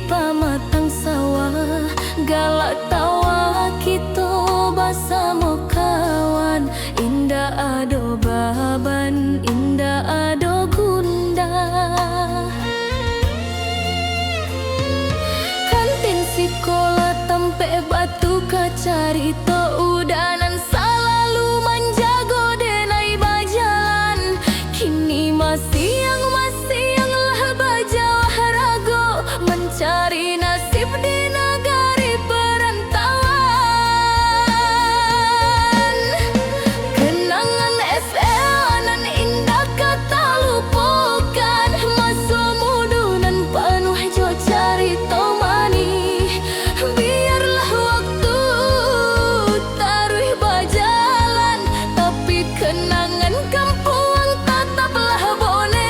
pamatang sawah, galak tawa kita bersama kawan. Indah ado baban, indah ado gundah. Kantin sekolah tempe batu kacarita udanan selalu menjago denai bajalan. Kini masih yang lah bajawah rago mencari nasib di negari perantauan. Kenangan FL nan indah kata lupakan, masa muda nan penuh jo carita manis. Biarlah waktu taruh berjalan, tapi kenangan kampung tetaplah boleh.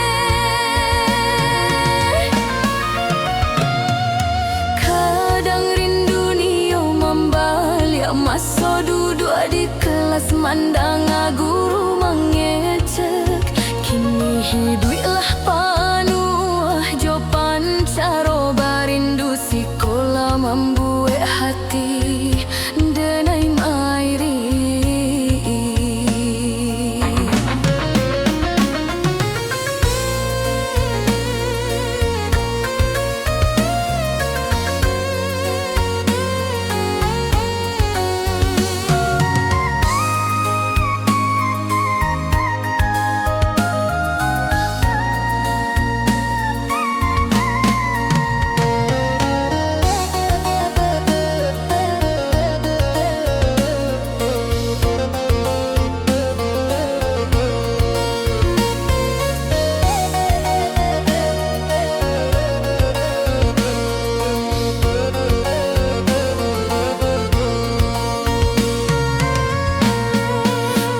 Kadang rindu nio membalik masa duduk di kelas mandang guru mengecek. Kini hiduplah penuh jo pancaro barindu sekolah membuat hati denai mairi.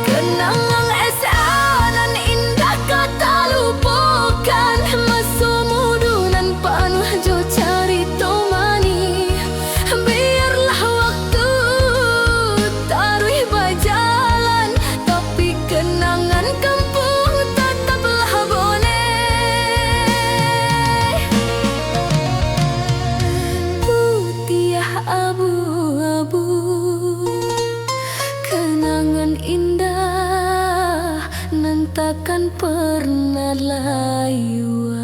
Kenangan SA nan indah kata lupakan, masa muda nan penuh jo carita manis. Biarlah waktu taruh berjalan, tapi kenangan kampung tetaplah boleh. Putih abu-abu, kenangan indah nan takkan pernah layu.